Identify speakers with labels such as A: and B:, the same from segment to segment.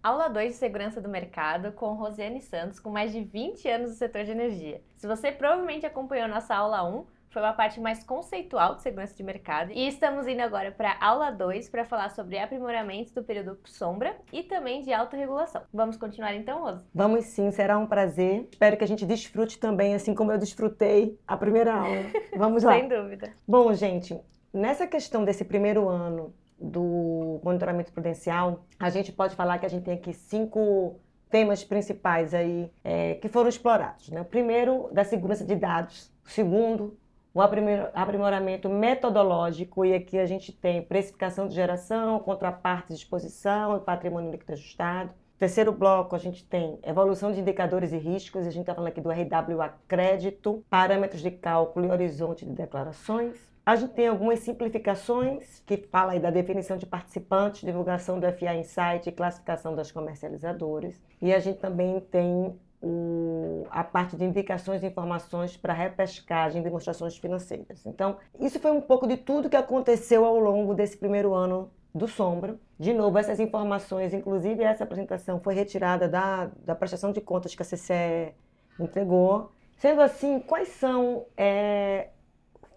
A: Aula 2 de Segurança do Mercado com Rosiane Santos, com mais de 20 anos no setor de energia. Se você provavelmente acompanhou nossa aula 1, foi uma parte mais conceitual de segurança de mercado. E estamos indo agora para a aula 2 para falar sobre aprimoramento do período sombra e também de autorregulação. Vamos continuar então, Rose?
B: Vamos sim, será um prazer. Espero que a gente desfrute também, assim como eu desfrutei a primeira aula. Vamos lá.
A: Sem dúvida.
B: Bom, gente, nessa questão desse primeiro ano do monitoramento prudencial, a gente pode falar que a gente tem aqui 5 temas principais aí que foram explorados, né? O primeiro, da segurança de dados. O segundo, o aprimoramento metodológico, e aqui a gente tem precificação de geração, contrapartes de exposição e patrimônio líquido ajustado. Terceiro bloco, a gente tem evolução de indicadores e riscos, a gente está falando aqui do RWA crédito, parâmetros de cálculo e horizonte de declarações. A gente tem algumas simplificações, que fala aí da definição de participantes, divulgação do FA Insight e classificação das comercializadoras. E a gente também tem a parte de indicações e informações para repescagem e demonstrações financeiras. Então, isso foi um pouco de tudo que aconteceu ao longo desse primeiro ano do Sombra. De novo, essas informações, inclusive essa apresentação, foi retirada da prestação de contas que a CCE entregou. Sendo assim, quais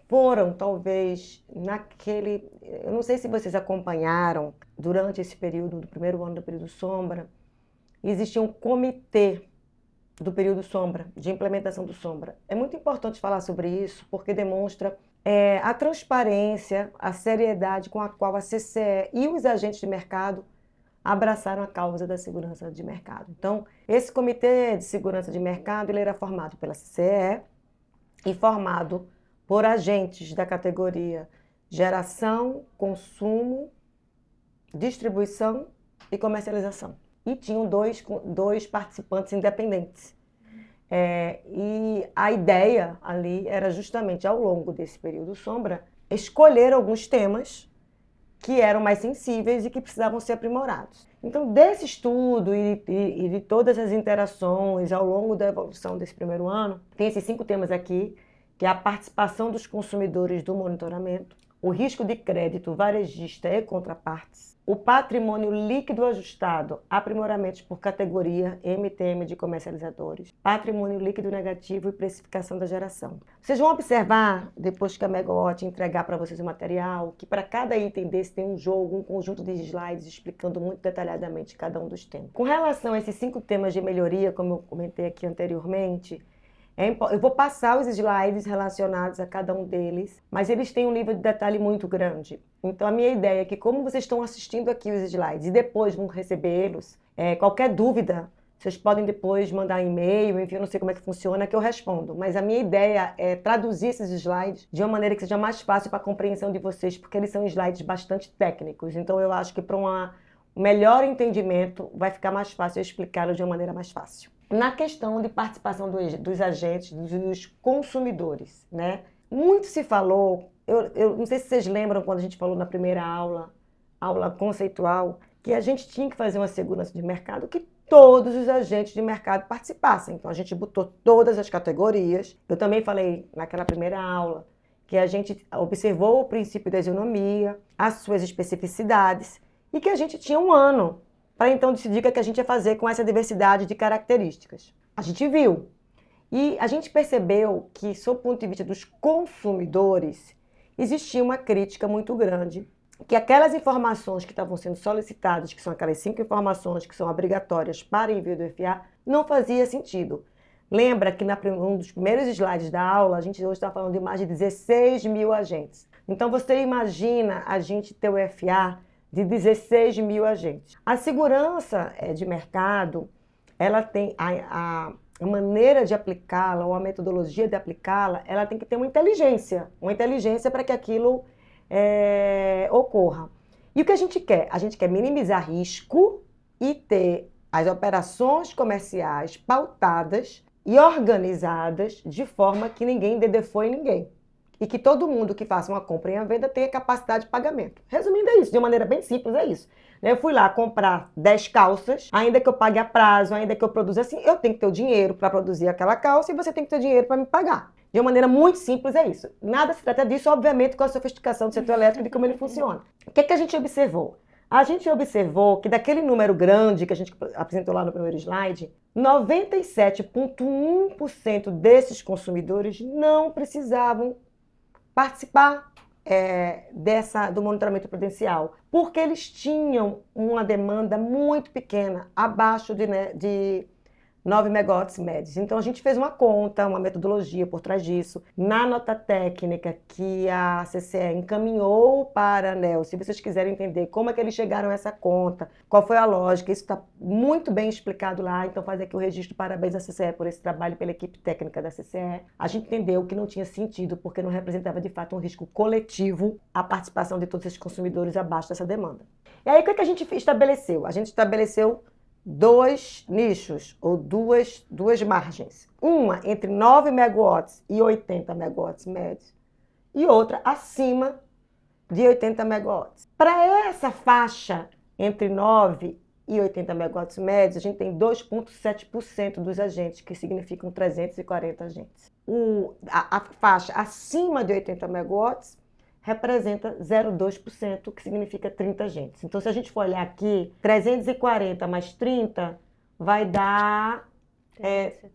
B: foram, talvez, eu não sei se vocês acompanharam, durante esse período, do primeiro ano do período Sombra, existia um comitê do período Sombra, de implementação do Sombra. É muito importante falar sobre isso, porque demonstra a transparência, a seriedade com a qual a CCE e os agentes de mercado abraçaram a causa da segurança de mercado. Então, esse comitê de segurança de mercado ele era formado pela CCE e formado por agentes da categoria geração, consumo, distribuição e comercialização. E tinham dois participantes independentes. E a ideia ali era justamente, ao longo desse período Sombra, escolher alguns temas que eram mais sensíveis e que precisavam ser aprimorados. Então, desse estudo e de todas as interações ao longo da evolução desse primeiro ano, tem esses 5 temas aqui, que é a participação dos consumidores do monitoramento, o risco de crédito varejista e contrapartes, o patrimônio líquido ajustado, aprimoramentos por categoria, MTM de comercializadores, patrimônio líquido negativo e precificação da geração. Vocês vão observar, depois que a Megawatt entregar para vocês o material, que para cada item desse tem um jogo, um conjunto de slides explicando muito detalhadamente cada um dos temas. Com relação a esses 5 temas de melhoria, como eu comentei aqui anteriormente, eu vou passar os slides relacionados a cada um deles, mas eles têm um nível de detalhe muito grande. Então, a minha ideia é que, como vocês estão assistindo aqui os slides e depois vão recebê-los, qualquer dúvida, vocês podem depois mandar e-mail, enfim, eu não sei como é que funciona, que eu respondo. Mas a minha ideia é traduzir esses slides de uma maneira que seja mais fácil para a compreensão de vocês, porque eles são slides bastante técnicos. Então, eu acho que para um melhor entendimento, vai ficar mais fácil eu explicá-los de uma maneira mais fácil. Na questão de participação dos agentes, dos consumidores, né? Muito se falou, eu não sei se vocês lembram quando a gente falou na primeira aula conceitual, que a gente tinha que fazer uma segurança de mercado que todos os agentes de mercado participassem. Então a gente botou todas as categorias. Eu também falei naquela primeira aula que a gente observou o princípio da isonomia, as suas especificidades e que a gente tinha um ano para então decidir o que a gente ia fazer com essa diversidade de características. A gente viu. E a gente percebeu que, sob o ponto de vista dos consumidores, existia uma crítica muito grande, que aquelas informações que estavam sendo solicitadas, que são aquelas 5 informações que são obrigatórias para envio do FA, não fazia sentido. Lembra que um dos primeiros slides da aula, a gente hoje está falando de mais de 16 mil agentes. Então, você imagina a gente ter o FA de 16 mil agentes. A segurança de mercado, ela tem a maneira de aplicá-la, ou a metodologia de aplicá-la, ela tem que ter uma inteligência para que aquilo ocorra. E o que a gente quer? A gente quer minimizar risco e ter as operações comerciais pautadas e organizadas de forma que ninguém dê default em ninguém. E que todo mundo que faça uma compra e uma venda tenha capacidade de pagamento. Resumindo, é isso. De uma maneira bem simples, é isso. Eu fui lá comprar 10 calças, ainda que eu pague a prazo, ainda que eu produza assim, eu tenho que ter o dinheiro para produzir aquela calça e você tem que ter o dinheiro para me pagar. De uma maneira muito simples, é isso. Nada se trata disso, obviamente, com a sofisticação do setor elétrico e de como ele funciona. O que é que a gente observou? A gente observou que daquele número grande que a gente apresentou lá no primeiro slide, 97,1% desses consumidores não precisavam participar do monitoramento prudencial, porque eles tinham uma demanda muito pequena, abaixo de 9 megawatts médios. Então, a gente fez uma conta, uma metodologia por trás disso. Na nota técnica que a CCE encaminhou para a ANEEL, se vocês quiserem entender como é que eles chegaram a essa conta, qual foi a lógica, isso está muito bem explicado lá. Então, faz aqui o registro, parabéns à CCE por esse trabalho, pela equipe técnica da CCE. A gente entendeu que não tinha sentido, porque não representava, de fato, um risco coletivo a participação de todos esses consumidores abaixo dessa demanda. E aí, o que a gente estabeleceu? A gente estabeleceu 2 nichos, ou duas margens. Uma entre 9 megawatts e 80 megawatts médios, e outra acima de 80 megawatts. Para essa faixa entre 9 e 80 megawatts médios, a gente tem 2,7% dos agentes, que significam 340 agentes. A faixa acima de 80 megawatts representa 0,2%, que significa 30 agentes. Então, se a gente for olhar aqui, 340 mais 30 vai dar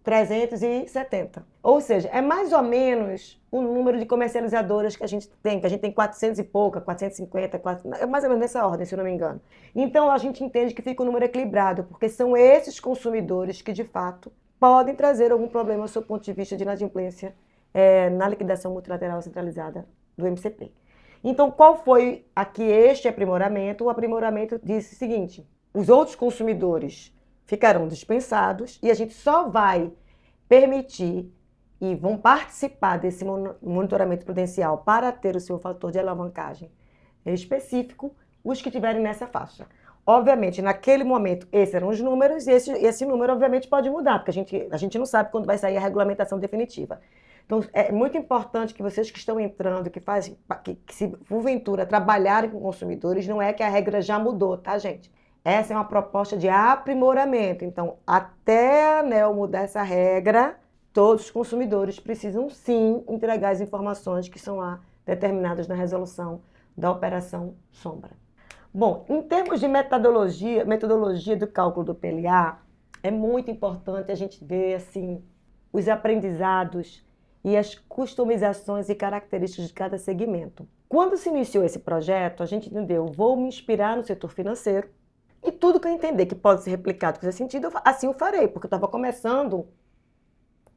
B: 370. Ou seja, é mais ou menos o número de comercializadoras que a gente tem 400 e pouca, 450, é mais ou menos nessa ordem, se eu não me engano. Então, a gente entende que fica um número equilibrado, porque são esses consumidores que, de fato, podem trazer algum problema do seu ponto de vista de inadimplência na liquidação multilateral centralizada do MCP. Então, qual foi aqui este aprimoramento? O aprimoramento disse o seguinte: os outros consumidores ficarão dispensados e a gente só vai permitir e vão participar desse monitoramento prudencial para ter o seu fator de alavancagem específico os que estiverem nessa faixa. Obviamente, naquele momento, esses eram os números e esse número, obviamente, pode mudar, porque a gente não sabe quando vai sair a regulamentação definitiva. Então, é muito importante que vocês que estão entrando, que se porventura trabalharem com consumidores, não é que a regra já mudou, tá, gente? Essa é uma proposta de aprimoramento. Então, até a ANEEL mudar essa regra, todos os consumidores precisam, sim, entregar as informações que são lá determinadas na resolução da Operação Sombra. Bom, em termos de metodologia do cálculo do PLA, é muito importante a gente ver, assim, os aprendizados e as customizações e características de cada segmento. Quando se iniciou esse projeto, a gente entendeu, vou me inspirar no setor financeiro e tudo que eu entender que pode ser replicado, que fizer sentido, assim eu farei, porque eu estava começando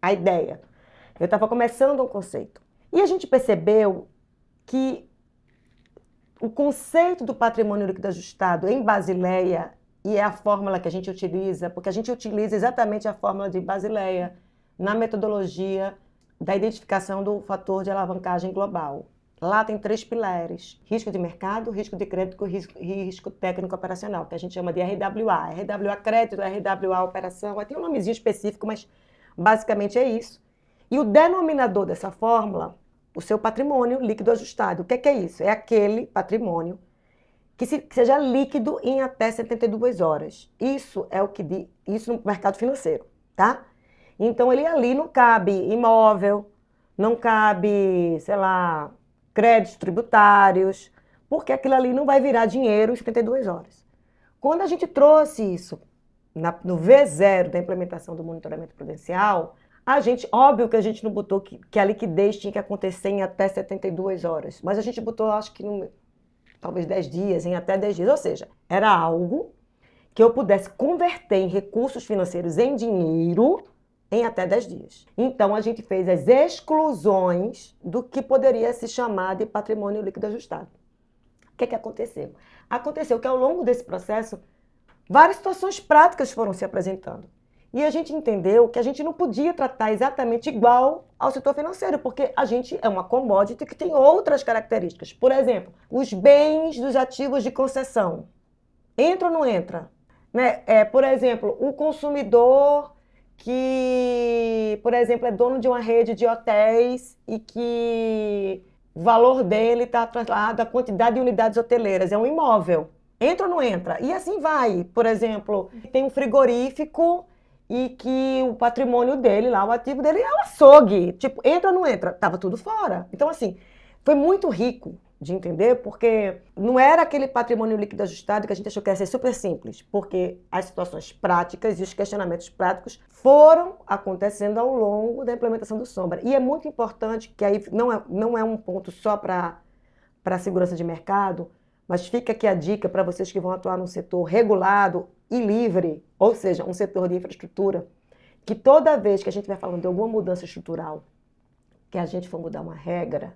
B: a ideia, eu estava começando um conceito. E a gente percebeu que o conceito do patrimônio líquido ajustado em Basileia, e é a fórmula que a gente utiliza, porque a gente utiliza exatamente a fórmula de Basileia na metodologia da identificação do fator de alavancagem global. Lá tem 3 pilares: risco de mercado, risco de crédito e risco técnico operacional, que a gente chama de RWA. RWA crédito, RWA operação, tem um nomezinho específico, mas basicamente é isso. E o denominador dessa fórmula, o seu patrimônio líquido ajustado. O que é isso? É aquele patrimônio que seja líquido em até 72 horas. Isso é isso no mercado financeiro, tá? Então, ele ali não cabe imóvel, não cabe, sei lá, créditos tributários, porque aquilo ali não vai virar dinheiro em 72 horas. Quando a gente trouxe isso no V0 da implementação do monitoramento prudencial, óbvio que a gente não botou que a liquidez tinha que acontecer em até 72 horas, mas a gente botou, acho que talvez 10 dias, em até 10 dias, ou seja, era algo que eu pudesse converter em recursos financeiros em dinheiro em até 10 dias. Então, a gente fez as exclusões do que poderia se chamar de patrimônio líquido ajustado. O que aconteceu? Aconteceu que, ao longo desse processo, várias situações práticas foram se apresentando. E a gente entendeu que a gente não podia tratar exatamente igual ao setor financeiro, porque a gente é uma commodity que tem outras características. Por exemplo, os bens dos ativos de concessão. Entra ou não entra? Né? Por exemplo, o consumidor que, por exemplo, é dono de uma rede de hotéis e que o valor dele está atrelado à quantidade de unidades hoteleiras. É um imóvel. Entra ou não entra? E assim vai. Por exemplo, tem um frigorífico e que o patrimônio dele, lá, o ativo dele é o açougue. Tipo, entra ou não entra? Tava tudo fora. Então, assim, foi muito rico de entender, porque não era aquele patrimônio líquido ajustado que a gente achou que ia ser super simples, porque as situações práticas e os questionamentos práticos foram acontecendo ao longo da implementação do Sombra. E é muito importante, que aí não é um ponto só para a segurança de mercado, mas fica aqui a dica para vocês que vão atuar num setor regulado e livre, ou seja, um setor de infraestrutura, que toda vez que a gente vai falando de alguma mudança estrutural, que a gente for mudar uma regra,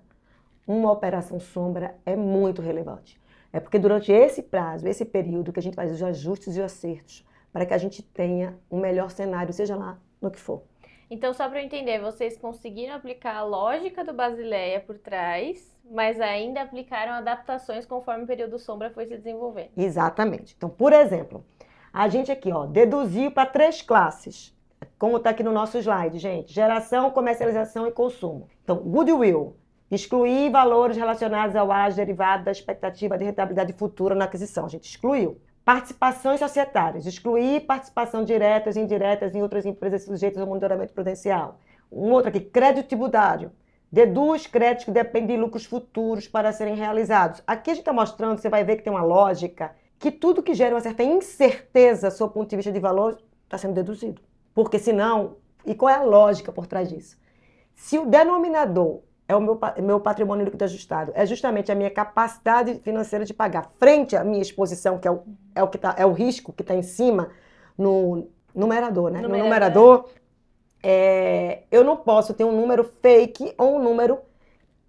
B: uma operação Sombra é muito relevante. É porque durante esse prazo, esse período, que a gente faz os ajustes e os acertos para que a gente tenha um melhor cenário, seja lá no que for.
A: Então, só para eu entender, vocês conseguiram aplicar a lógica do Basileia por trás, mas ainda aplicaram adaptações conforme o período Sombra foi se desenvolvendo.
B: Exatamente. Então, por exemplo, a gente aqui, deduziu para 3 classes, como está aqui no nosso slide, gente. Geração, comercialização e consumo. Então, goodwill. Excluir valores relacionados ao ágio derivado da expectativa de rentabilidade futura na aquisição. A gente excluiu. Participações societárias. Excluir participação diretas e indiretas em outras empresas sujeitas ao monitoramento prudencial. Um outro aqui, crédito tributário. Deduz créditos que dependem de lucros futuros para serem realizados. Aqui a gente está mostrando, você vai ver que tem uma lógica, que tudo que gera uma certa incerteza sob o ponto de vista de valor está sendo deduzido. Porque senão, e qual é a lógica por trás disso? Se o denominador é o meu patrimônio líquido ajustado, é justamente a minha capacidade financeira de pagar frente à minha exposição, que é o risco que está em cima no numerador, né? No numerador, eu não posso ter um número fake ou um número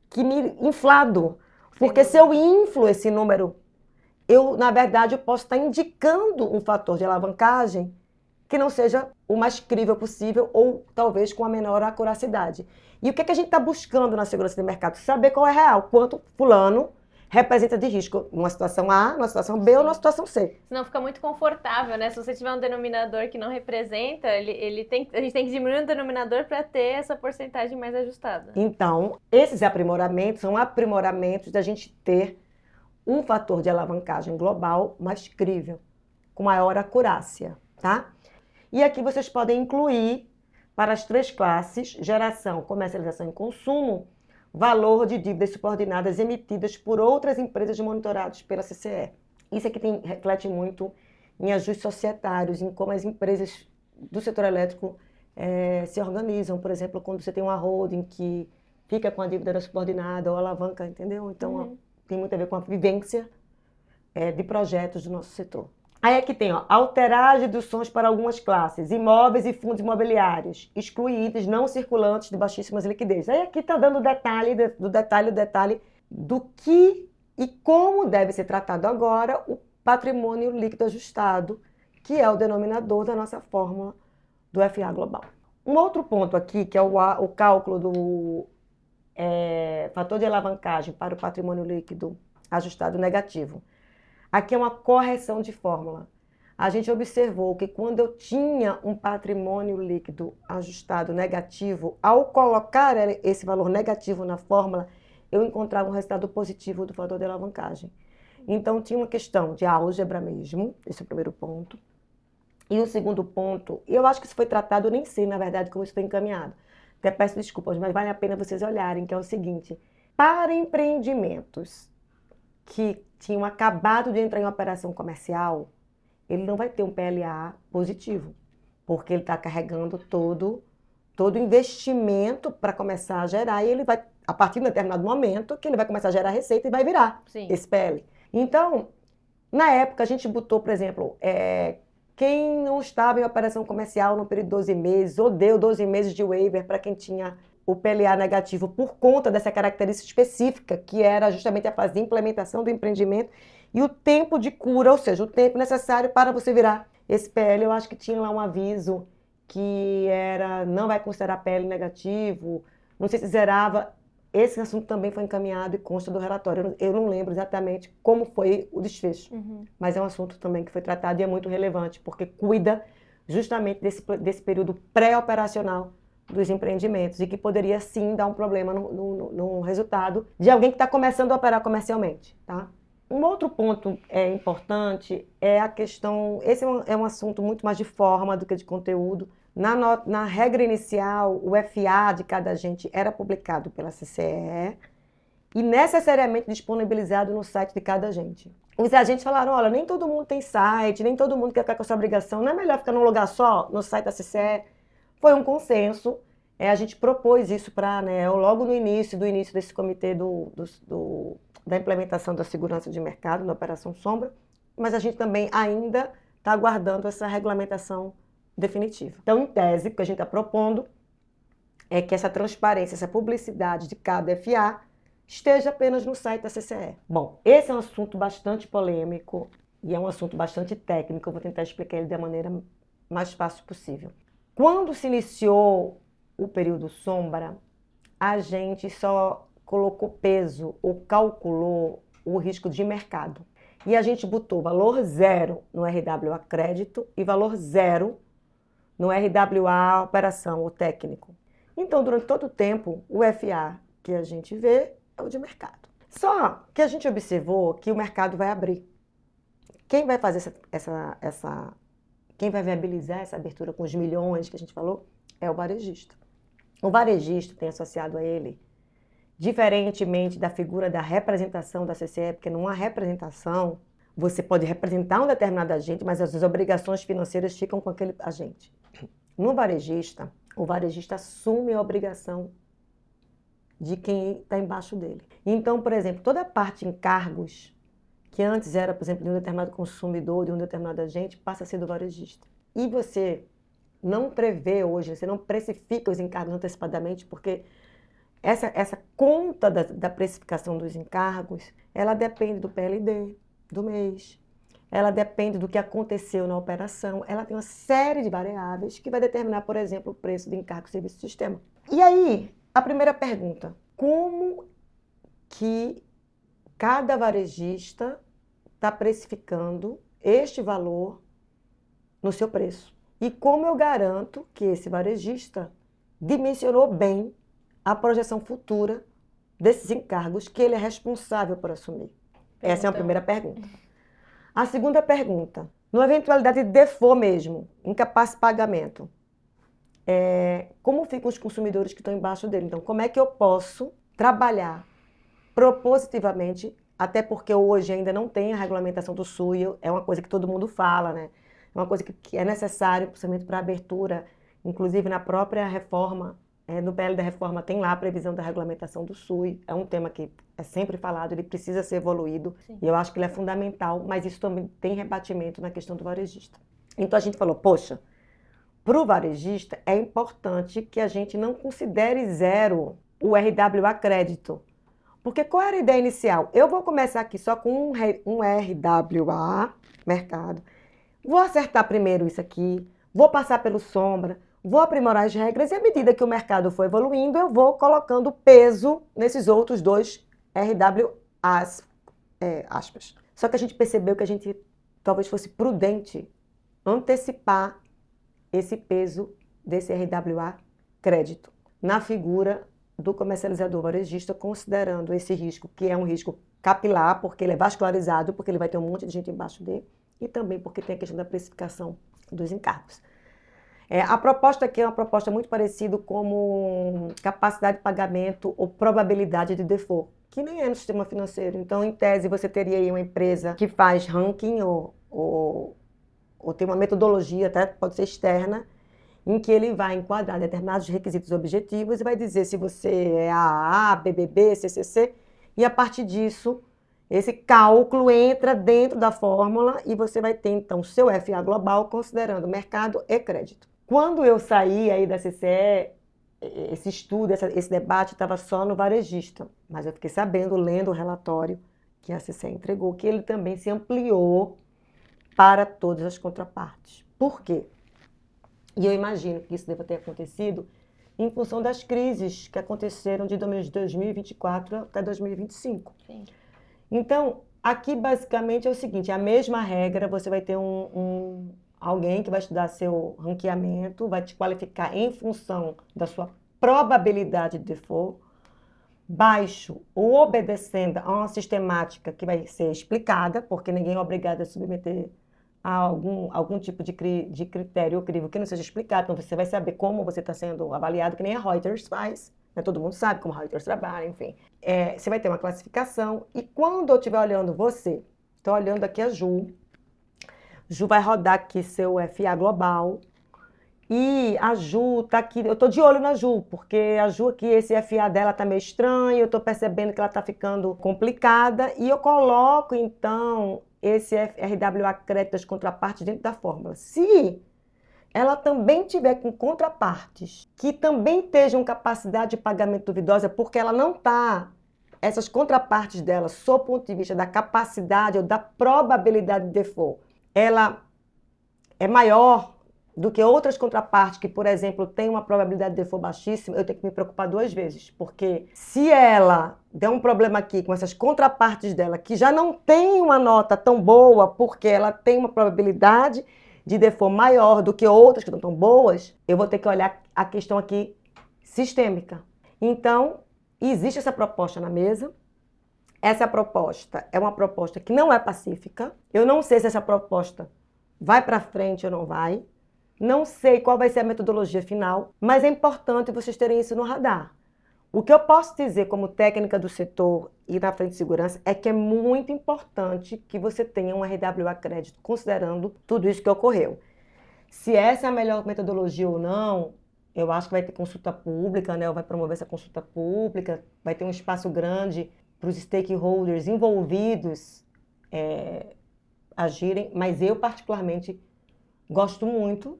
B: que me inflado. Porque se eu inflo esse número, na verdade, eu posso estar indicando um fator de alavancagem que não seja o mais crível possível ou talvez com a menor acuracidade. E o que a gente está buscando na segurança de mercado? Saber qual é real, quanto fulano representa de risco numa situação A, numa situação B ou numa situação C.
A: Senão fica muito confortável, né? Se você tiver um denominador que não representa, a gente tem que diminuir o denominador para ter essa porcentagem mais ajustada.
B: Então, esses aprimoramentos são aprimoramentos da gente ter um fator de alavancagem global mais crível, com maior acurácia, tá? E aqui vocês podem incluir para as 3 classes, geração, comercialização e consumo, valor de dívidas subordinadas emitidas por outras empresas monitoradas pela CCE. Isso aqui reflete muito em ajustes societários, em como as empresas do setor elétrico se organizam. Por exemplo, quando você tem uma holding que fica com a dívida subordinada ou alavanca, entendeu? Então, tem muito a ver com a vivência de projetos do nosso setor. Aí aqui tem, alterar as deduções para algumas classes, imóveis e fundos imobiliários, excluir itens não circulantes de baixíssimas liquidez. Aí aqui está dando detalhe do que e como deve ser tratado agora o patrimônio líquido ajustado, que é o denominador da nossa fórmula do FA global. Um outro ponto aqui, que é o cálculo do fator de alavancagem para o patrimônio líquido ajustado negativo. Aqui é uma correção de fórmula. A gente observou que quando eu tinha um patrimônio líquido ajustado negativo, ao colocar esse valor negativo na fórmula, eu encontrava um resultado positivo do fator de alavancagem. Então, tinha uma questão de álgebra mesmo, esse é o primeiro ponto. E o segundo ponto, eu acho que isso foi tratado, eu nem sei, na verdade, como isso foi encaminhado. Até peço desculpas, mas vale a pena vocês olharem, que é o seguinte. Para empreendimentos que tinham acabado de entrar em operação comercial, ele não vai ter um PLA positivo, porque ele está carregando todo investimento para começar a gerar, e ele vai, a partir de um determinado momento, que ele vai começar a gerar receita e vai virar esse PL. Então, na época, a gente botou, por exemplo, quem não estava em operação comercial no período de 12 meses, ou deu 12 meses de waiver para quem tinha o PLA negativo por conta dessa característica específica, que era justamente a fase de implementação do empreendimento, e o tempo de cura, ou seja, o tempo necessário para você virar esse PL. Eu acho que tinha lá um aviso que não vai considerar PL negativo, não sei se zerava. Esse assunto também foi encaminhado e consta do relatório. Eu não lembro exatamente como foi o desfecho, mas é um assunto também que foi tratado e é muito relevante, porque cuida justamente desse período pré-operacional dos empreendimentos e que poderia sim dar um problema no resultado de alguém que está começando a operar comercialmente, tá? Um outro ponto importante é a questão, esse é um assunto muito mais de forma do que de conteúdo. Na regra inicial, o FA de cada agente era publicado pela CCE e necessariamente disponibilizado no site de cada agente. Os agentes falaram, olha, nem todo mundo tem site, nem todo mundo quer ficar com essa obrigação, não é melhor ficar num lugar só, no site da CCE? Foi um consenso, a gente propôs isso para, né, logo no início desse comitê da implementação da segurança de mercado, na Operação Sombra, mas a gente também ainda está aguardando essa regulamentação definitiva. Então, em tese, o que a gente está propondo é que essa transparência, essa publicidade de cada FA esteja apenas no site da CCE. Bom, esse é um assunto bastante polêmico e é um assunto bastante técnico, eu vou tentar explicar ele da maneira mais fácil possível. Quando se iniciou o período sombra, a gente só colocou peso ou calculou o risco de mercado. E a gente botou valor 0 no RWA crédito e valor 0 no RWA operação ou técnico. Então, durante todo o tempo, o FA que a gente vê é o de mercado. Só que a gente observou que o mercado vai abrir. Quem vai fazer quem vai viabilizar essa abertura com os milhões que a gente falou é o varejista. O varejista tem associado a ele, diferentemente da figura da representação da CCE, porque numa representação você pode representar um determinado agente, mas as obrigações financeiras ficam com aquele agente. No varejista, o varejista assume a obrigação de quem está embaixo dele. Então, por exemplo, toda a parte de encargos, que antes era, por exemplo, de um determinado consumidor, de um determinado agente, passa a ser do varejista. E você não prevê hoje, você não precifica os encargos antecipadamente, porque essa conta da precificação dos encargos, ela depende do PLD do mês, ela depende do que aconteceu na operação, ela tem uma série de variáveis que vai determinar, por exemplo, o preço de encargo serviço sistema. E aí, a primeira pergunta, como que cada varejista está precificando este valor no seu preço? E como eu garanto que esse varejista dimensionou bem a projeção futura desses encargos que ele é responsável por assumir? Essa é a primeira pergunta. A segunda pergunta, na eventualidade de default mesmo, incapaz de pagamento, como ficam os consumidores que estão embaixo dele? Então, como é que eu posso trabalhar propositivamente, até porque hoje ainda não tem a regulamentação do SUI, é uma coisa que todo mundo fala, né? É uma coisa que é necessário, principalmente para a abertura, inclusive na própria reforma, no PL da reforma tem lá a previsão da regulamentação do SUI, é um tema que é sempre falado, ele precisa ser evoluído, sim, e eu acho que ele é fundamental, mas isso também tem rebatimento na questão do varejista. Então a gente falou, poxa, para o varejista é importante que a gente não considere 0 o RWA crédito, porque qual era a ideia inicial? Eu vou começar aqui só com um RWA, mercado, vou acertar primeiro isso aqui, vou passar pelo sombra, vou aprimorar as regras e à medida que o mercado for evoluindo, eu vou colocando peso nesses outros dois RWAs, aspas. Só que a gente percebeu que a gente talvez fosse prudente antecipar esse peso desse RWA crédito na figura do comercializador varejista, considerando esse risco, que é um risco capilar, porque ele é vascularizado, porque ele vai ter um monte de gente embaixo dele, e também porque tem a questão da precificação dos encargos. A proposta aqui é uma proposta muito parecida como capacidade de pagamento ou probabilidade de default, que nem é no sistema financeiro. Então, em tese, você teria aí uma empresa que faz ranking ou tem uma metodologia, até pode ser externa, em que ele vai enquadrar determinados requisitos objetivos e vai dizer se você é AA, BBB, CCC, e a partir disso, esse cálculo entra dentro da fórmula e você vai ter, então, seu FA global considerando mercado e crédito. Quando eu saí aí da CCE, esse estudo, esse debate estava só no varejista, mas eu fiquei sabendo, lendo o relatório que a CCE entregou, que ele também se ampliou para todas as contrapartes. Por quê? E eu imagino que isso deva ter acontecido em função das crises que aconteceram de 2024 até 2025. Sim. Então, aqui basicamente é o seguinte, a mesma regra, você vai ter alguém que vai estudar seu ranqueamento, vai te qualificar em função da sua probabilidade de default, baixo ou obedecendo a uma sistemática que vai ser explicada, porque ninguém é obrigado a submeter a algum tipo de critério ou crivo que não seja explicado, então você vai saber como você está sendo avaliado, que nem a Reuters faz, né? Todo mundo sabe como auditores trabalham, enfim. Você vai ter uma classificação e quando eu estiver olhando você, estou olhando aqui a Ju vai rodar aqui seu FA Global e a Ju tá aqui, eu tô de olho na Ju, porque a Ju aqui, esse FA dela tá meio estranho, eu tô percebendo que ela tá ficando complicada e eu coloco então esse RWA crédito das contrapartes dentro da fórmula. Se ela também tiver com contrapartes que também estejam capacidade de pagamento duvidosa, porque ela não está, essas contrapartes dela, sob o ponto de vista da capacidade ou da probabilidade de default, ela é maior do que outras contrapartes que, por exemplo, têm uma probabilidade de default baixíssima, eu tenho que me preocupar 2 vezes, porque se ela der um problema aqui com essas contrapartes dela, que já não tem uma nota tão boa, porque ela tem uma probabilidade de default maior do que outras que não estão boas, eu vou ter que olhar a questão aqui sistêmica. Então, existe essa proposta na mesa. Essa proposta é uma proposta que não é pacífica. Eu não sei se essa proposta vai para frente ou não vai. Não sei qual vai ser a metodologia final, mas é importante vocês terem isso no radar. O que eu posso dizer como técnica do setor e na frente de segurança é que é muito importante que você tenha um RWA crédito considerando tudo isso que ocorreu. Se essa é a melhor metodologia ou não, eu acho que vai ter consulta pública, né? Vai promover essa consulta pública, vai ter um espaço grande para os stakeholders envolvidos agirem, mas eu particularmente gosto muito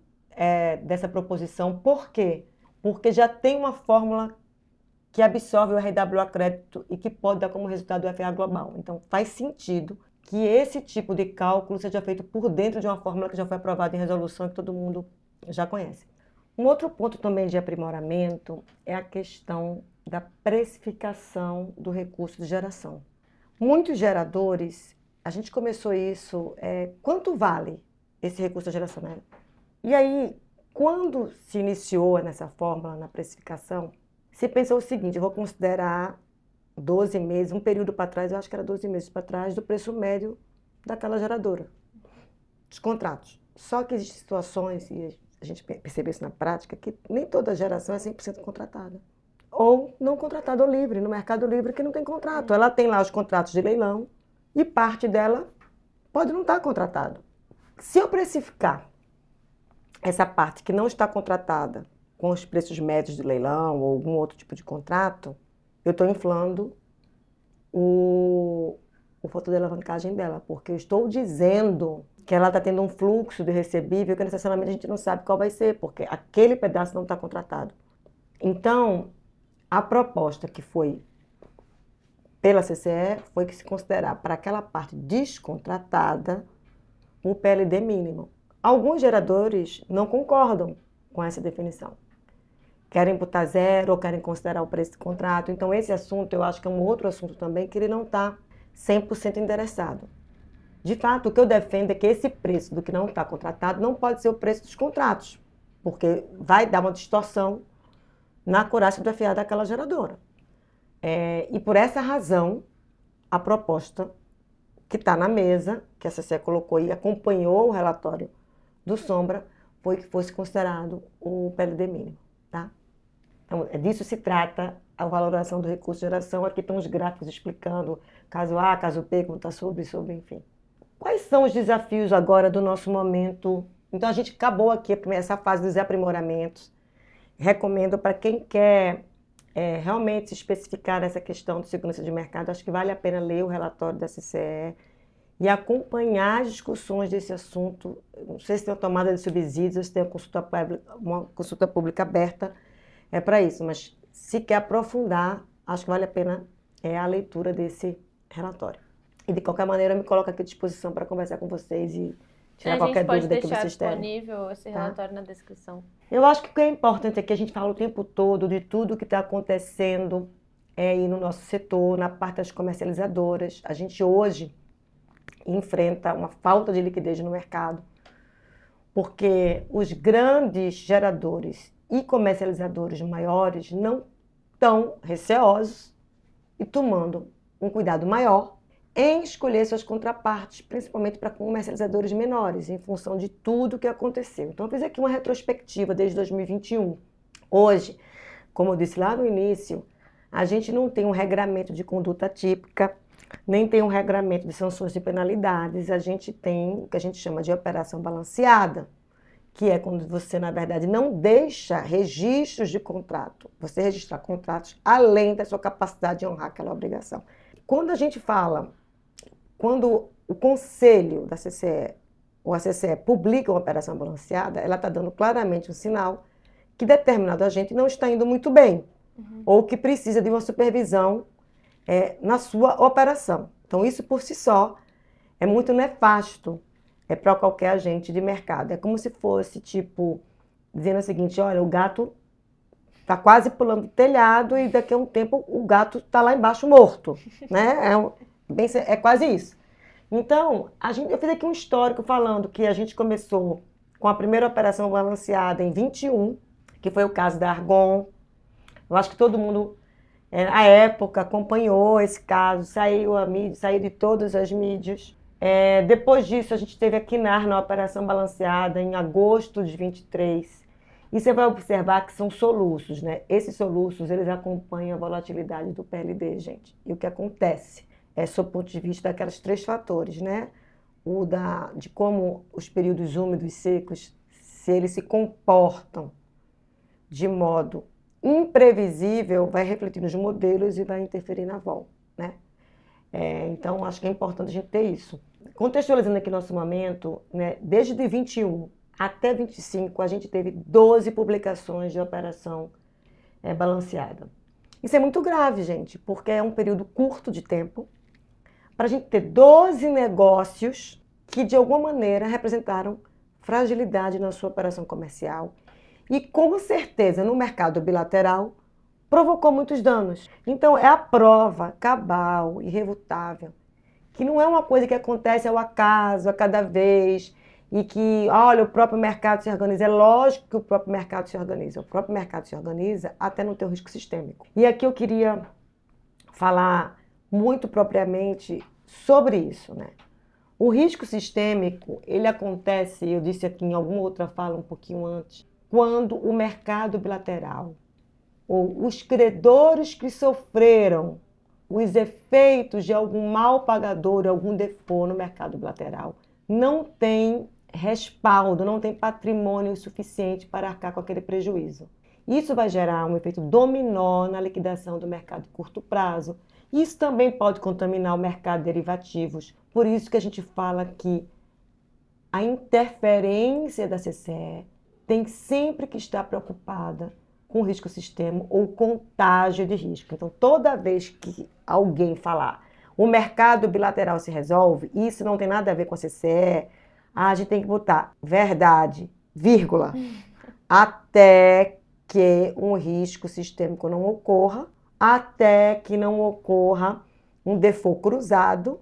B: dessa proposição. Por quê? Porque já tem uma fórmula que absorve o RWA crédito e que pode dar como resultado o FA global. Então, faz sentido que esse tipo de cálculo seja feito por dentro de uma fórmula que já foi aprovada em resolução e que todo mundo já conhece. Um outro ponto também de aprimoramento é a questão da precificação do recurso de geração. Muitos geradores, a gente começou isso, quanto vale esse recurso de geração? Né? E aí, quando se iniciou nessa fórmula, na precificação, se pensou o seguinte, eu vou considerar 12 meses, um período para trás, eu acho que era 12 meses para trás, do preço médio daquela geradora, dos contratos. Só que existem situações, e a gente percebeu isso na prática, que nem toda geração é 100% contratada. Ou não contratada ou livre, no mercado livre que não tem contrato. Ela tem lá os contratos de leilão e parte dela pode não estar contratado. Se eu precificar essa parte que não está contratada com os preços médios de leilão ou algum outro tipo de contrato, eu estou inflando o fator de alavancagem dela, porque eu estou dizendo que ela está tendo um fluxo de recebível que necessariamente a gente não sabe qual vai ser, porque aquele pedaço não está contratado. Então, a proposta que foi pela CCE foi que se considerar para aquela parte descontratada o PLD mínimo. Alguns geradores não concordam com essa definição. Querem botar 0 ou querem considerar o preço do contrato. Então, esse assunto, eu acho que é um outro assunto também que ele não está 100% endereçado. De fato, o que eu defendo é que esse preço do que não está contratado não pode ser o preço dos contratos, porque vai dar uma distorção na acurácia do FA daquela geradora. E por essa razão, a proposta que está na mesa, que a CCE colocou e acompanhou o relatório do Sombra, foi que fosse considerado o PLD mínimo. Tá? Então, disso se trata a valoração do recurso de geração. Aqui estão os gráficos explicando caso A, caso B, como está sobre, enfim. Quais são os desafios agora do nosso momento? Então, a gente acabou aqui essa fase dos aprimoramentos. Recomendo para quem quer realmente se especificar essa questão de segurança de mercado, acho que vale a pena ler o relatório da CCE e acompanhar as discussões desse assunto. Não sei se tem uma tomada de subsídios, ou se tem uma consulta pública aberta para isso, mas se quer aprofundar, acho que vale a pena a leitura desse relatório. E de qualquer maneira, eu me coloco aqui à disposição para conversar com vocês e tirar qualquer dúvida que vocês tenham.
A: A gente pode deixar disponível esse relatório na descrição.
B: Eu acho que o que é importante é que a gente fala o tempo todo de tudo que está acontecendo aí no nosso setor, na parte das comercializadoras. A gente hoje enfrenta uma falta de liquidez no mercado, porque os grandes geradores e comercializadores maiores não estão receosos e tomando um cuidado maior em escolher suas contrapartes, principalmente para comercializadores menores, em função de tudo que aconteceu. Então, eu fiz aqui uma retrospectiva desde 2021. Hoje, Como eu disse lá no início, a gente não tem um regramento de conduta típica, nem tem um regramento de sanções e penalidades, a gente tem o que a gente chama de operação balanceada, que é quando você, na verdade, não deixa registros de contrato, você registrar contratos além da sua capacidade de honrar aquela obrigação. Quando a gente fala, quando o conselho da CCE ou a CCE publica uma operação balanceada, ela está dando claramente um sinal que determinado agente não está indo muito bem, ou que precisa de uma supervisão na sua operação. Então, isso por si só é muito nefasto para qualquer agente de mercado. É como se fosse, tipo, dizendo o seguinte, olha, o gato está quase pulando do telhado e daqui a um tempo o gato está lá embaixo morto, né? É quase isso. Então, eu fiz aqui um histórico falando que a gente começou com a primeira operação balanceada em 21, que foi o caso da Argon. Eu acho que todo mundo, na época, acompanhou esse caso, saiu de todas as mídias. Depois disso, a gente teve a Quinar na operação balanceada em agosto de 23. E você vai observar que são soluços, né? Esses soluços, eles acompanham a volatilidade do PLD, gente. E o que acontece sob o ponto de vista daqueles 3 fatores, né? De como os períodos úmidos e secos, se eles se comportam de modo imprevisível, vai refletir nos modelos e vai interferir na vol, né? Então, acho que é importante a gente ter isso. Contextualizando aqui nosso momento, né, desde 21 até 25, a gente teve 12 publicações de operação balanceada. Isso é muito grave, gente, porque é um período curto de tempo para a gente ter 12 negócios que, de alguma maneira, representaram fragilidade na sua operação comercial e, com certeza, no mercado bilateral, provocou muitos danos. Então, é a prova cabal, irrefutável, que não é uma coisa que acontece ao acaso, a cada vez, e que, olha, o próprio mercado se organiza. É lógico que o próprio mercado se organiza. O próprio mercado se organiza até no teu risco sistêmico. E aqui eu queria falar muito propriamente sobre isso, né? O risco sistêmico, ele acontece, eu disse aqui em alguma outra fala um pouquinho antes, quando o mercado bilateral ou os credores que sofreram os efeitos de algum mal pagador, algum default no mercado bilateral, não tem respaldo, não tem patrimônio suficiente para arcar com aquele prejuízo. Isso vai gerar um efeito dominó na liquidação do mercado de curto prazo. Isso também pode contaminar o mercado de derivativos. Por isso que a gente fala que a interferência da CCE tem sempre que estar preocupada com risco sistêmico ou contágio de risco. Então, toda vez que alguém falar o mercado bilateral se resolve, isso não tem nada a ver com a CCE, a gente tem que botar verdade, vírgula, até que um risco sistêmico não ocorra, até que não ocorra um default cruzado,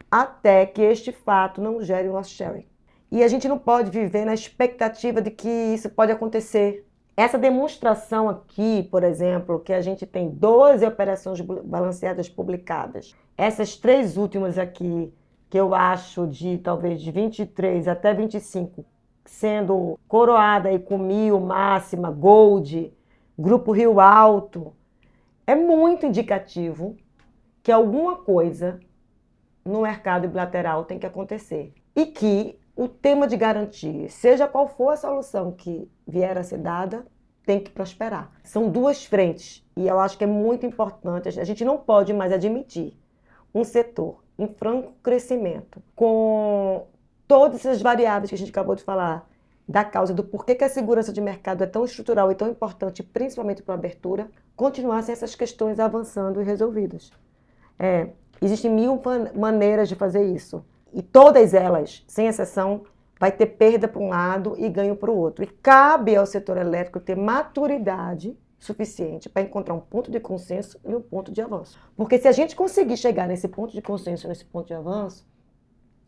B: até que este fato não gere um loss sharing. E a gente não pode viver na expectativa de que isso pode acontecer. Essa demonstração aqui, por exemplo, que a gente tem 12 operações balanceadas publicadas, essas 3 últimas aqui, que eu acho talvez de 23 até 25, sendo coroada aí com Mil, Máxima, Gold, Grupo Rio Alto, é muito indicativo que alguma coisa no mercado bilateral tem que acontecer. E que o tema de garantia, seja qual for a solução que vier a ser dada, tem que prosperar. São 2 frentes e eu acho que é muito importante. A gente não pode mais admitir um setor em franco crescimento, com todas essas variáveis que a gente acabou de falar, da causa do porquê que a segurança de mercado é tão estrutural e tão importante, principalmente para a abertura, continuar sem essas questões avançando e resolvidas. Existem 1000 maneiras de fazer isso. E todas elas, sem exceção, vai ter perda para um lado e ganho para o outro. E cabe ao setor elétrico ter maturidade suficiente para encontrar um ponto de consenso e um ponto de avanço. Porque se a gente conseguir chegar nesse ponto de consenso, nesse ponto de avanço,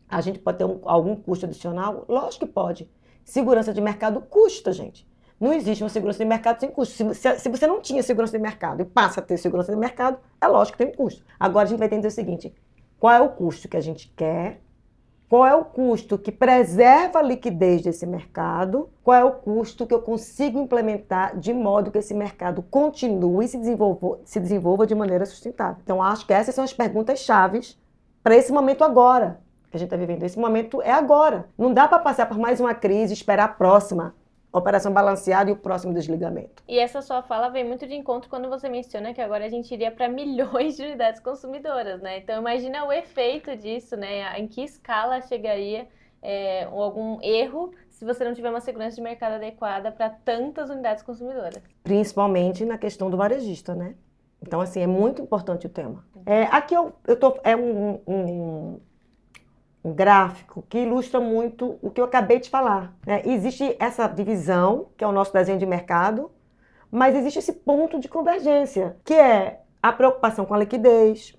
B: a gente pode ter algum custo adicional? Lógico que pode. Segurança de mercado custa, gente. Não existe uma segurança de mercado sem custo. Se você não tinha segurança de mercado e passa a ter segurança de mercado, é lógico que tem um custo. Agora a gente vai entender o seguinte, qual é o custo que a gente quer Qual é o custo que preserva a liquidez desse mercado? Qual é o custo que eu consigo implementar de modo que esse mercado continue e se desenvolva de maneira sustentável? Então, acho que essas são as perguntas chaves para esse momento agora que a gente está vivendo. Esse momento é agora. Não dá para passar por mais uma crise e esperar a próxima operação balanceada e o próximo desligamento.
A: E essa sua fala vem muito de encontro quando você menciona que agora a gente iria para milhões de unidades consumidoras, né? Então imagina o efeito disso, né? Em que escala chegaria algum erro se você não tiver uma segurança de mercado adequada para tantas unidades consumidoras.
B: Principalmente na questão do varejista, né? Então, assim, é muito importante o tema. Aqui um gráfico que ilustra muito o que eu acabei de falar, né? Existe essa divisão, que é o nosso desenho de mercado, mas existe esse ponto de convergência, que é a preocupação com a liquidez,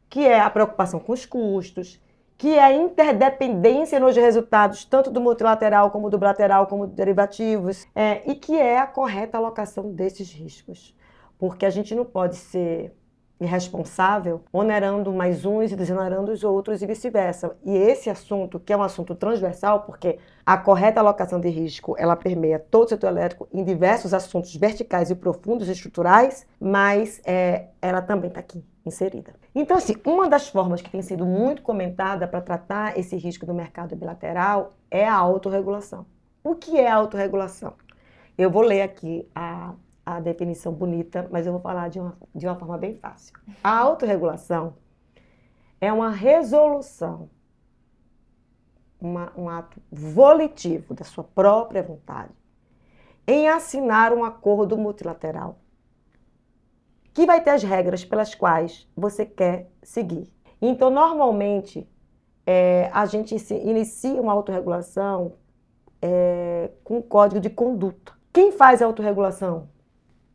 B: que é a preocupação com os custos, que é a interdependência nos resultados, tanto do multilateral, como do bilateral, como dos derivativos, e que é a correta alocação desses riscos. Porque a gente não pode ser irresponsável, onerando mais uns e desonerando os outros e vice-versa. E esse assunto, que é um assunto transversal, porque a correta alocação de risco, ela permeia todo o setor elétrico em diversos assuntos verticais e profundos e estruturais, mas ela também está aqui inserida. Então, assim, uma das formas que tem sido muito comentada para tratar esse risco do mercado bilateral é a autorregulação. O que é a autorregulação? Eu vou ler aqui a definição bonita, mas eu vou falar de uma forma bem fácil. A autorregulação é uma resolução, um ato volitivo da sua própria vontade em assinar um acordo multilateral que vai ter as regras pelas quais você quer seguir. Então, normalmente, a gente inicia uma autorregulação com um código de conduta. Quem faz a autorregulação?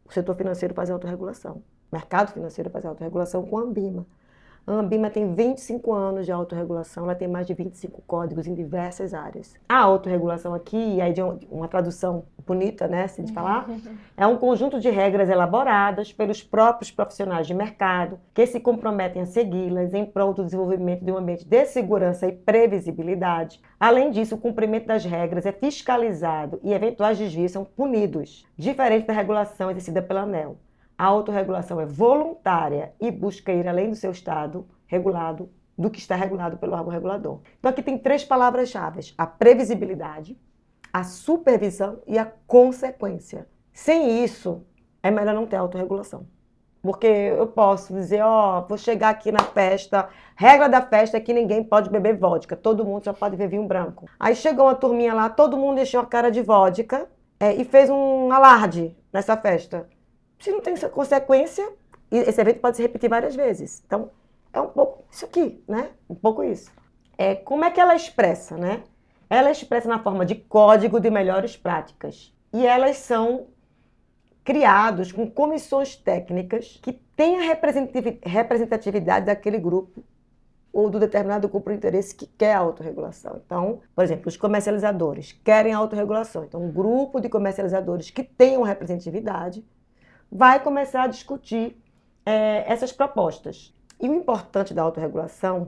B: O setor financeiro faz a autorregulação. O mercado financeiro faz a autorregulação com a Anbima. A Anbima tem 25 anos de autorregulação, ela tem mais de 25 códigos em diversas áreas. A autorregulação aqui, aí de uma tradução bonita, né, se de falar, é um conjunto de regras elaboradas pelos próprios profissionais de mercado que se comprometem a segui-las em prol do desenvolvimento de um ambiente de segurança e previsibilidade. Além disso, o cumprimento das regras é fiscalizado e eventuais desvios são punidos, diferente da regulação exercida pela ANEEL. A autorregulação é voluntária e busca ir além do seu estado regulado, do que está regulado pelo órgão regulador. Então aqui tem 3 palavras-chave: a previsibilidade, a supervisão e a consequência. Sem isso, é melhor não ter autorregulação. Porque eu posso dizer, vou chegar aqui na festa, regra da festa é que ninguém pode beber vodka, todo mundo só pode beber vinho branco. Aí chegou uma turminha lá, todo mundo encheu a cara de vodka e fez um alarde nessa festa. Se não tem consequência, esse evento pode se repetir várias vezes. Então, é um pouco isso aqui, né? Um pouco isso. Como é que ela expressa, né? Ela expressa na forma de código de melhores práticas. E elas são criados com comissões técnicas que têm a representatividade daquele grupo ou do determinado grupo de interesse que quer a autorregulação. Então, por exemplo, os comercializadores querem a autorregulação. Então, um grupo de comercializadores que tenham representatividade vai começar a discutir essas propostas. E o importante da autorregulação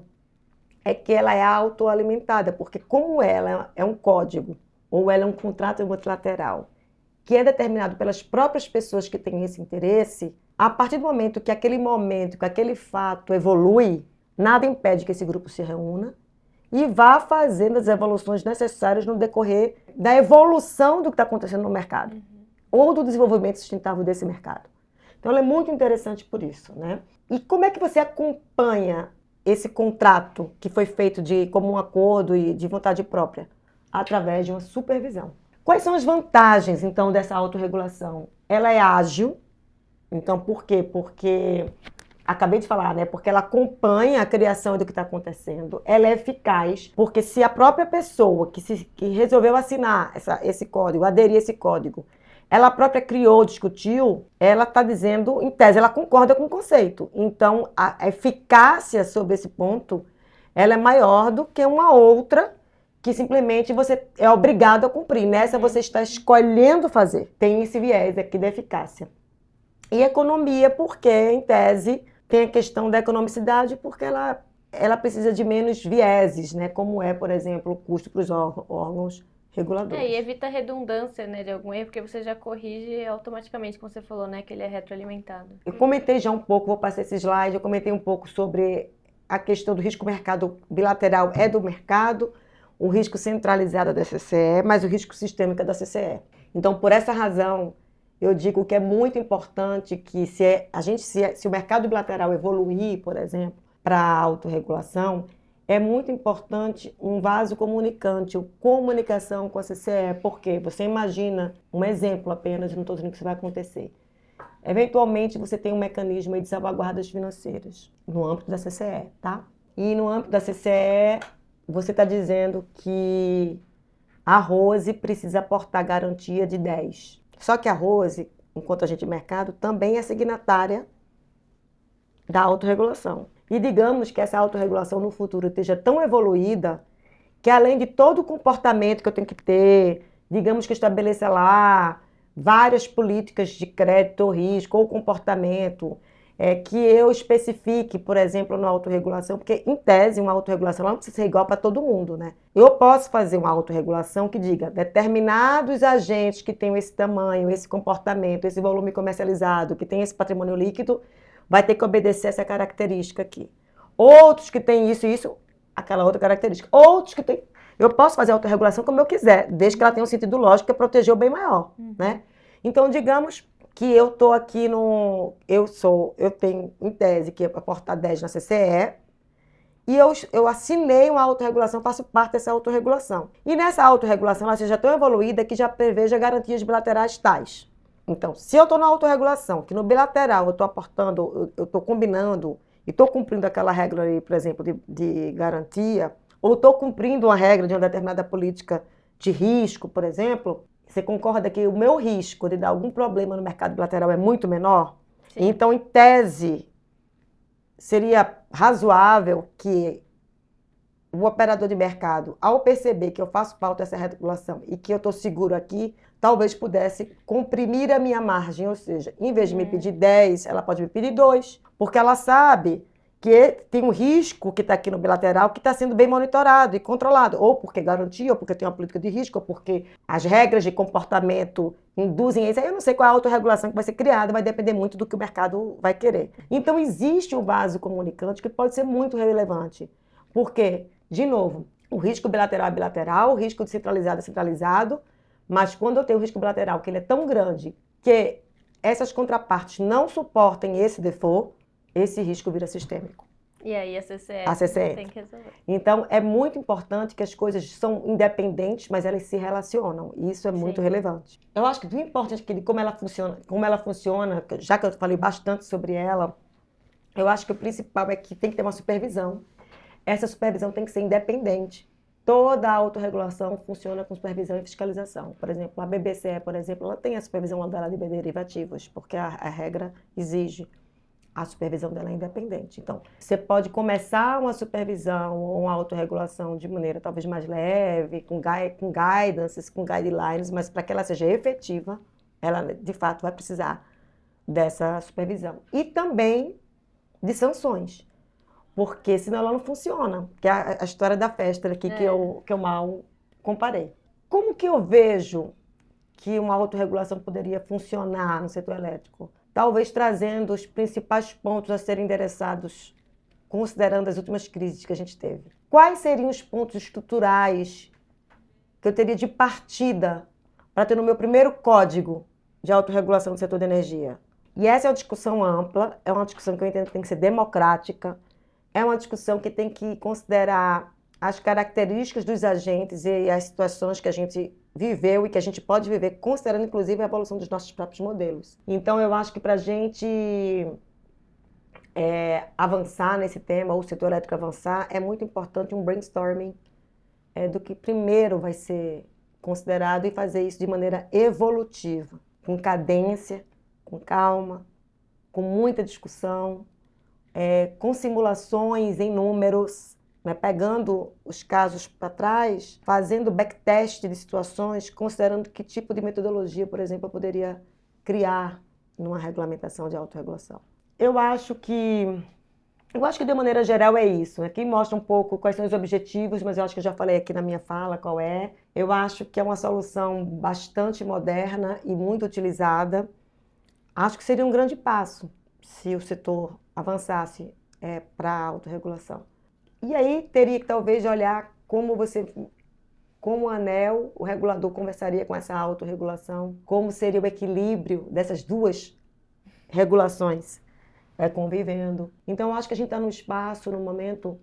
B: é que ela é autoalimentada, porque como ela é um código ou ela é um contrato multilateral que é determinado pelas próprias pessoas que têm esse interesse, a partir do momento que aquele fato evolui, nada impede que esse grupo se reúna e vá fazendo as evoluções necessárias no decorrer da evolução do que está acontecendo no mercado ou do desenvolvimento sustentável desse mercado. Então, ela é muito interessante por isso, né? E como é que você acompanha esse contrato que foi feito como um acordo e de vontade própria? Através de uma supervisão. Quais são as vantagens, então, dessa autorregulação? Ela é ágil. Então, por quê? Porque, acabei de falar, né? Porque ela acompanha a criação do que está acontecendo. Ela é eficaz, porque se a própria pessoa que resolveu assinar esse código, aderir a esse código, ela própria criou, discutiu, ela está dizendo, em tese, ela concorda com o conceito. Então, a eficácia sobre esse ponto, ela é maior do que uma outra que simplesmente você é obrigado a cumprir. Nessa você está escolhendo fazer. Tem esse viés aqui da eficácia. E economia, porque, em tese, tem a questão da economicidade, porque ela ela precisa de menos vieses, né? Como é, por exemplo, o custo para os órgãos reguladores.
A: E evita redundância, né, de algum erro, porque você já corrige automaticamente, como você falou, né, que ele é retroalimentado.
B: Eu comentei já um pouco, vou passar esse slide, eu comentei um pouco sobre a questão do risco mercado bilateral é do mercado, o risco centralizado é da CCE, mas o risco sistêmico é da CCE. Então, por essa razão, eu digo que é muito importante que se o mercado bilateral evoluir, por exemplo, para a autorregulação, é muito importante um vaso comunicante, comunicação com a CCE, porque você imagina, um exemplo apenas, não estou dizendo que isso vai acontecer. Eventualmente, você tem um mecanismo de salvaguardas financeiras no âmbito da CCE, tá? E no âmbito da CCE, você está dizendo que a Rose precisa aportar garantia de 10. Só que a Rose, enquanto agente de mercado, também é signatária da autorregulação. E digamos que essa autorregulação no futuro esteja tão evoluída que, além de todo o comportamento que eu tenho que ter, digamos que estabeleça lá várias políticas de crédito ou risco ou comportamento, que eu especifique, por exemplo, na autorregulação, porque, em tese, uma autorregulação não precisa ser igual para todo mundo, né? Eu posso fazer uma autorregulação que diga determinados agentes que tenham esse tamanho, esse comportamento, esse volume comercializado, que tem esse patrimônio líquido, vai ter que obedecer essa característica aqui. Outros que têm isso e isso, aquela outra característica. Outros que têm... Eu posso fazer a autorregulação como eu quiser, desde que ela tenha um sentido lógico que é proteger o bem maior, né? Então, digamos que eu estou aqui no... Eu tenho, em tese, que aportar 10 na CCE, e eu assinei uma autorregulação, faço parte dessa autorregulação. E nessa autorregulação, ela seja tão evoluída que já preveja garantias bilaterais tais. Então, se eu estou na autorregulação, que no bilateral eu estou aportando, eu estou combinando e estou cumprindo aquela regra aí, por exemplo, de garantia, ou estou cumprindo uma regra de uma determinada política de risco, por exemplo, você concorda que o meu risco de dar algum problema no mercado bilateral é muito menor? Sim. Então, em tese, seria razoável que o operador de mercado, ao perceber que eu faço parte dessa regulação e que eu estou seguro aqui, talvez pudesse comprimir a minha margem, ou seja, em vez de me pedir 10, ela pode me pedir 2, porque ela sabe que tem um risco que está aqui no bilateral que está sendo bem monitorado e controlado, ou porque garantia, ou porque tem uma política de risco, ou porque as regras de comportamento induzem isso. Aí eu não sei qual é a autorregulação que vai ser criada, vai depender muito do que o mercado vai querer. Então existe um vaso comunicante que pode ser muito relevante, porque, de novo, o risco bilateral é bilateral, o risco descentralizado é centralizado, mas quando eu tenho o risco bilateral, que ele é tão grande que essas contrapartes não suportem esse default, esse risco vira sistêmico.
A: E aí a CCE tem que resolver.
B: Então, é muito importante que as coisas são independentes, mas elas se relacionam. E isso é muito relevante. Eu acho que o importante é que como ela funciona, já que eu falei bastante sobre ela, eu acho que o principal é que tem que ter uma supervisão. Essa supervisão tem que ser independente. Toda a autorregulação funciona com supervisão e fiscalização. Por exemplo, a BBCE, por exemplo, ela tem a supervisão dela de derivativos, porque a regra exige. A supervisão dela é independente. Então, você pode começar uma supervisão ou uma autorregulação de maneira talvez mais leve, com guidances, com guidelines, mas para que ela seja efetiva, ela de fato vai precisar dessa supervisão. E também de sanções, porque senão ela não funciona, que é a história da festa aqui que eu mal comparei. Como que eu vejo que uma autorregulação poderia funcionar no setor elétrico? Talvez trazendo os principais pontos a serem endereçados, considerando as últimas crises que a gente teve. Quais seriam os pontos estruturais que eu teria de partida para ter no meu primeiro código de autorregulação do setor de energia? E essa é uma discussão ampla, é uma discussão que eu entendo que tem que ser democrática, é uma discussão que tem que considerar as características dos agentes e as situações que a gente viveu e que a gente pode viver, considerando inclusive a evolução dos nossos próprios modelos. Então eu acho que para a gente avançar nesse tema, ou o setor elétrico avançar, é muito importante um brainstorming do que primeiro vai ser considerado e fazer isso de maneira evolutiva, com cadência, com calma, com muita discussão, com simulações em números, né, pegando os casos para trás, fazendo backtest de situações, considerando que tipo de metodologia, por exemplo, eu poderia criar numa regulamentação de autorregulação. Eu acho que Eu acho que de maneira geral é isso. Aqui mostra um pouco quais são os objetivos, mas eu acho que eu já falei aqui na minha fala qual é. Eu acho que é uma solução bastante moderna e muito utilizada. Acho que seria um grande passo se o setor avançasse para a autorregulação. E aí teria que talvez olhar como o ANEEL, o regulador, conversaria com essa autorregulação, como seria o equilíbrio dessas duas regulações convivendo. Então, eu acho que a gente está num espaço, num momento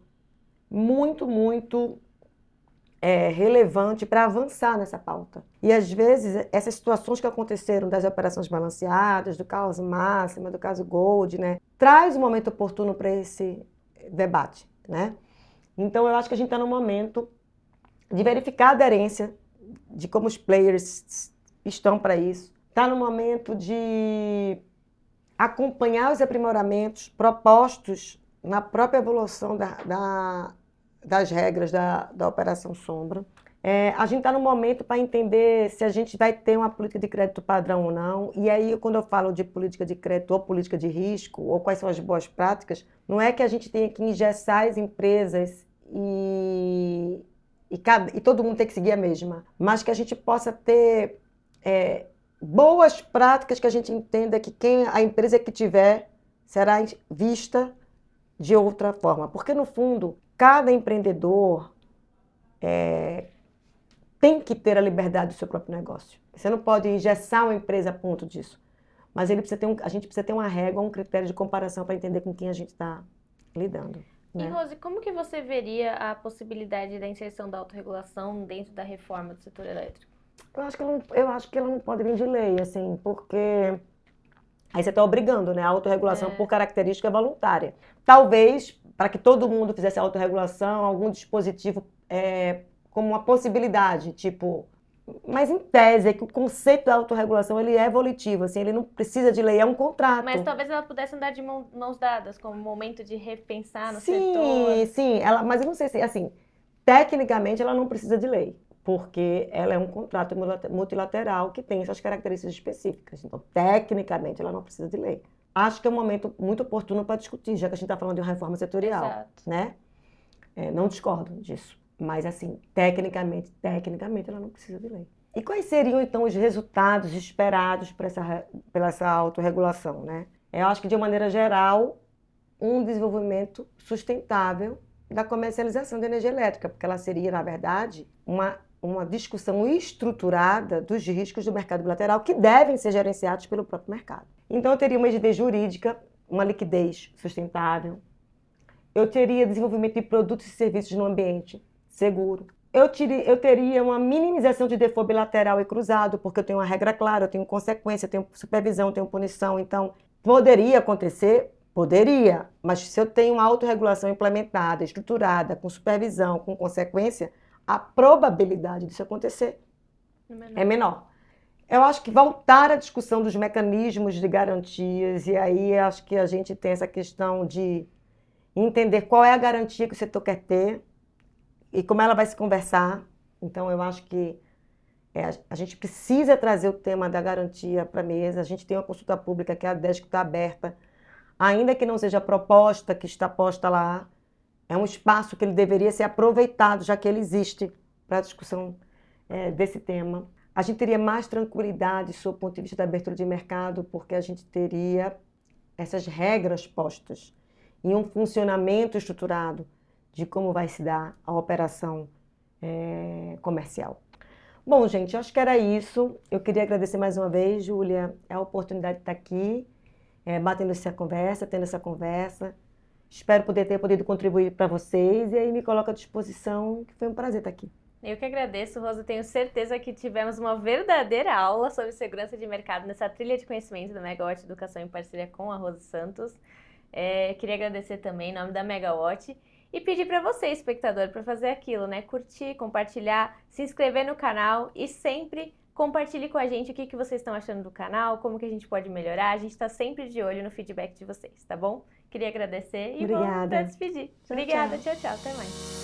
B: muito relevante para avançar nessa pauta. E, às vezes, essas situações que aconteceram das operações balanceadas, do caso Máxima, do caso Gold, né, traz um momento oportuno para esse debate, né? Então, eu acho que a gente está num momento de verificar a aderência, de como os players estão para isso. Está no momento de acompanhar os aprimoramentos propostos na própria evolução das regras da Operação Sombra. A gente está no momento para entender se a gente vai ter uma política de crédito padrão ou não. E aí, quando eu falo de política de crédito ou política de risco, ou quais são as boas práticas, não é que a gente tenha que engessar as empresas e todo mundo tem que seguir a mesma, mas que a gente possa ter boas práticas, que a gente entenda que a empresa que tiver será vista de outra forma. Porque, no fundo, cada empreendedor tem que ter a liberdade do seu próprio negócio. Você não pode engessar uma empresa a ponto disso. Mas a gente precisa ter uma régua, um critério de comparação para entender com quem a gente está lidando.
A: E, Rose, como que você veria a possibilidade da inserção da autorregulação dentro da reforma do setor elétrico?
B: Eu acho que ela não pode vir de lei, assim, porque aí você está obrigando, né? A autorregulação, por característica, é voluntária. Talvez, para que todo mundo fizesse a autorregulação, algum dispositivo como uma possibilidade, tipo... Mas, em tese, é que o conceito da autorregulação, ele é volitivo, assim, ele não precisa de lei, é um contrato.
A: Mas talvez ela pudesse andar de mãos dadas, como um momento de repensar no setor.
B: Sim, mas eu não sei se, assim, tecnicamente ela não precisa de lei, porque ela é um contrato multilateral que tem suas características específicas. Então, tecnicamente, ela não precisa de lei. Acho que é um momento muito oportuno para discutir, já que a gente está falando de uma reforma setorial.
A: Exato.
B: Né? Não discordo disso. Mas, assim, tecnicamente, ela não precisa de lei. E quais seriam, então, os resultados esperados pela essa autorregulação, né? Eu acho que, de maneira geral, um desenvolvimento sustentável da comercialização de energia elétrica, porque ela seria, na verdade, uma discussão estruturada dos riscos do mercado bilateral que devem ser gerenciados pelo próprio mercado. Então, eu teria uma rigidez jurídica, uma liquidez sustentável, eu teria desenvolvimento de produtos e serviços no ambiente seguro. Eu teria uma minimização de default bilateral e cruzado, porque eu tenho uma regra clara, eu tenho consequência, eu tenho supervisão, eu tenho punição. Então, poderia acontecer? Poderia. Mas se eu tenho uma autorregulação implementada, estruturada, com supervisão, com consequência, a probabilidade disso acontecer é menor. Eu acho que voltar à discussão dos mecanismos de garantias, e aí acho que a gente tem essa questão de entender qual é a garantia que o setor quer ter, e como ela vai se conversar. Então, eu acho que a gente precisa trazer o tema da garantia para a mesa. A gente tem uma consulta pública que é a DESC, que está aberta, ainda que não seja a proposta que está posta lá. É um espaço que ele deveria ser aproveitado, já que ele existe, para a discussão desse tema. A gente teria mais tranquilidade sob o ponto de vista da abertura de mercado, porque a gente teria essas regras postas e um funcionamento estruturado de como vai se dar a operação comercial. Bom, gente, acho que era isso. Eu queria agradecer mais uma vez, Júlia, a oportunidade de estar aqui, batendo essa conversa, tendo essa conversa. Espero ter podido contribuir para vocês e aí me coloco à disposição, que foi um prazer estar aqui.
A: Eu que agradeço, Rosa. Tenho certeza que tivemos uma verdadeira aula sobre segurança de mercado nessa trilha de conhecimento da Megawatt Educação em parceria com a Rosa Santos. Queria agradecer também em nome da Megawatt e pedir para você, espectador, para fazer aquilo, né? Curtir, compartilhar, se inscrever no canal e sempre compartilhe com a gente o que vocês estão achando do canal, como que a gente pode melhorar. A gente está sempre de olho no feedback de vocês, tá bom? Queria agradecer e vou para despedir. Obrigada, tchau, tchau. Até mais.